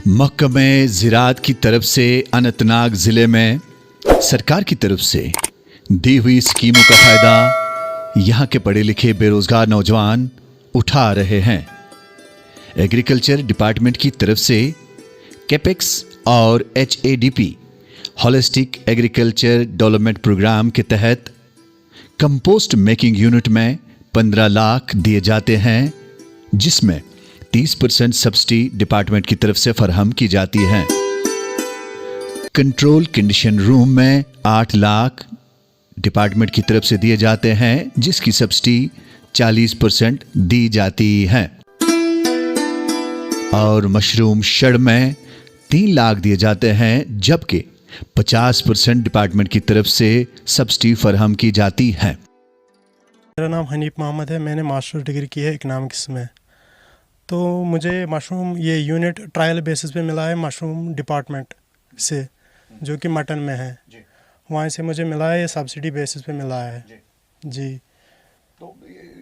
महकमे ज़राअत की तरफ से अनंतनाग ज़िले में सरकार की तरफ से दी हुई स्कीमों का फ़ायदा यहाँ के पढ़े लिखे बेरोज़गार नौजवान उठा रहे हैं। एग्रीकल्चर डिपार्टमेंट की तरफ से कैपेक्स और HADP holistic agriculture development program के तहत कंपोस्ट मेकिंग यूनिट में 15 लाख दिए जाते हैं, जिसमें 30% सब्सिडी डिपार्टमेंट की तरफ से फराहम की जाती है। कंट्रोल कंडीशन रूम में 8 लाख डिपार्टमेंट की तरफ से दिए जाते हैं, जिसकी सब्सिडी 40% दी जाती है। और मशरूम शेड में 3 लाख दिए जाते हैं, जबकि 50% डिपार्टमेंट की तरफ से सब्सिडी फराहम की जाती है। मेरा नाम हनीफ मोहम्मद है। मैंने मास्टर डिग्री की है इकनॉमिक्स में। तो मुझे मशरूम ये यूनिट ट्रायल बेसिस पे मिला है मशरूम डिपार्टमेंट से, जो कि मटन में है। वहाँ से मुझे मिला है, ये सब्सिडी बेसिस पे मिला है जी। तो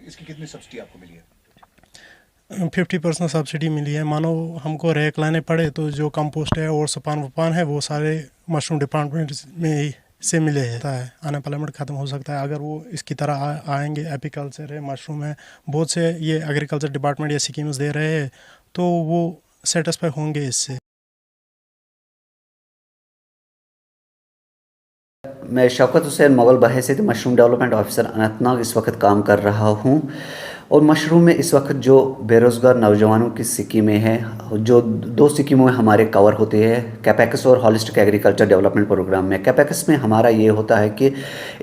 इसकी कितनी सब्सिडी आपको मिली है? 50% सब्सिडी मिली है। मानो हमको रैक लाने पड़े तो जो कंपोस्ट है और सपान वपान है वो सारे मशरूम डिपार्टमेंट में ही से मिले है। अनएम्प्लॉयमेंट ख़त्म हो सकता है अगर वो इसकी तरह आएंगे। एपीकल्चर है, मशरूम है, बहुत से ये एग्रीकल्चर डिपार्टमेंट ये स्कीम्स दे रहे हैं, तो वो सेटिस्फाई होंगे इससे। मैं शौकत हुसैन मुग़ल बहैसियत मशरूम डेवलपमेंट ऑफिसर अनंतनाग इस वक्त काम कर रहा हूँ। और मशरूम में इस वक्त जो बेरोज़गार नौजवानों की स्कीमें हैं, जो 2 स्कीमों में हमारे कवर होते हैं, कैपेक्स और होलिस्टिक एग्रीकल्चर डेवलपमेंट प्रोग्राम में। कैपेक्स में हमारा ये होता है कि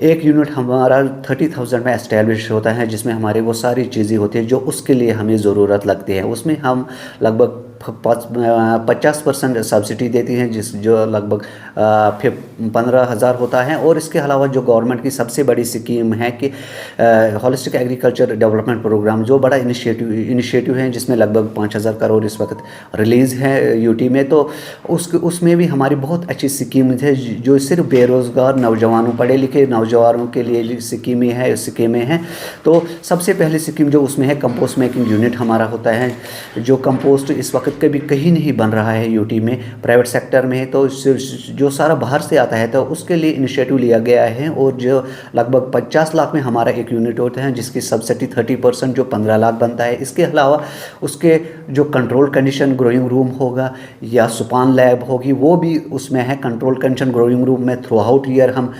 एक यूनिट हमारा 30,000 में एस्टैब्लिश होता है, जिसमें हमारे वो सारी चीज़ें होती हैं जो उसके लिए हमें ज़रूरत लगती है। उसमें हम लगभग 50% सब्सिडी देती हैं, जो लगभग 15,000 होता है। और इसके अलावा जो गवर्नमेंट की सबसे बड़ी स्कीम है कि होलिस्टिक एग्रीकल्चर डेवलपमेंट प्रोग्राम, जो बड़ा इनिशिएटिव है, जिसमें लगभग 5,000 करोड़ इस वक्त रिलीज़ है यूटी में। तो उसमें भी हमारी बहुत अच्छी स्कीम है, जो सिर्फ बेरोज़गार नौजवानों, पढ़े लिखे नौजवानों के लिए स्कीमें हैं। तो सबसे पहली स्कीम जो उसमें है, कंपोस्ट मेकिंग यूनिट हमारा होता है। जो कंपोस्ट इस वक्त कभी कहीं नहीं बन रहा है यूटी में, प्राइवेट सेक्टर में, तो जो सारा बाहर से आता है, तो उसके लिए इनिशिएटिव लिया गया है। और जो लगभग 50 लाख में हमारा एक यूनिट होता है, जिसकी सब्सिडी 30%, जो 15 लाख बनता है। इसके अलावा उसके जो कंट्रोल कंडीशन ग्रोइंग रूम होगा या सुपान लैब होगी, वो भी उसमें है। कंट्रोल कंडीशन ग्रोइंग रूम में थ्रू आउट ईयर हम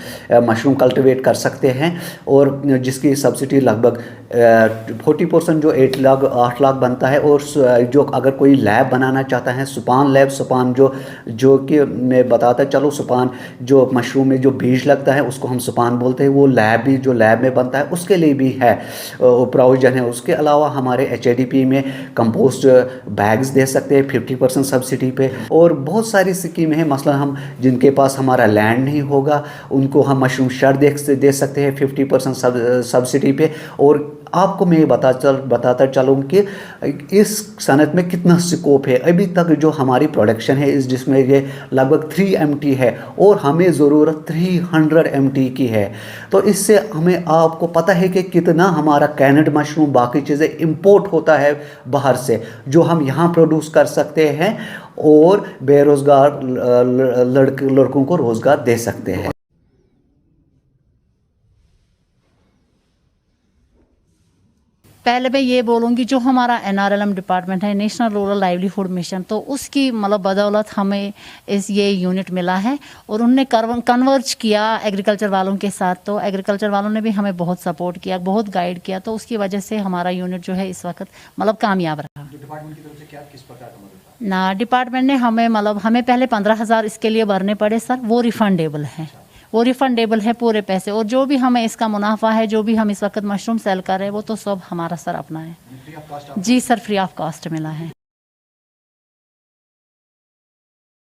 मशरूम कल्टिवेट कर सकते हैं, और जिसकी सब्सिडी लगभग 40%, जो 8 लाख बनता है। और जो अगर कोई लैब बनाना चाहता है, सुपान लैब, सुपान जो कि मैं बताता चलो, सुपान जो मशरूम में जो बीज लगता है उसको हम सुपान बोलते हैं, वो लैब भी जो लैब में बनता है उसके लिए भी है प्रोविजन है। उसके अलावा हमारे HADP में कंपोस्ट बैग्स दे सकते हैं 50% सब्सिडी पे। और बहुत सारी स्कीम है, मसलन हम जिनके पास हमारा लैंड नहीं होगा, उनको हम मशरूम शेड दे सकते हैं 50% सब्सिडी पे। और आपको मैं बताता चलूँ कि इस सनत में कितना स्कोप है। अभी तक जो हमारी प्रोडक्शन है जिसमें ये लगभग 3 MT है, और हमें ज़रूरत 300 MT की है। तो इससे हमें, आपको पता है कि कितना हमारा कैनेड मशरूम, बाकी चीज़ें इंपोर्ट होता है बाहर से, जो हम यहाँ प्रोड्यूस कर सकते हैं और बेरोज़गार लड़कों को रोज़गार दे सकते हैं। पहले मैं ये बोलूँगी, जो हमारा NRLM डिपार्टमेंट है, नेशनल रूरल लाइवलीहुड मिशन, तो उसकी मतलब बदौलत हमें ये यूनिट मिला है। और उनने कन्वर्ज किया एग्रीकल्चर वालों के साथ, तो एग्रीकल्चर वालों ने भी हमें बहुत सपोर्ट किया, बहुत गाइड किया। तो उसकी वजह से हमारा यूनिट जो है इस वक्त मतलब कामयाब रहा। डिपार्टमेंट की तरफ से किस प्रकार का मदद ना, डिपार्टमेंट ने हमें पहले 15,000 इसके लिए भरने पड़े सर, वो रिफंडेबल है पूरे पैसे। और जो भी हमें इसका मुनाफा है, जो भी हम इस वक्त मशरूम सेल कर रहे हैं, वो तो सब हमारा सर अपना है। जी सर, फ्री ऑफ कॉस्ट मिला है।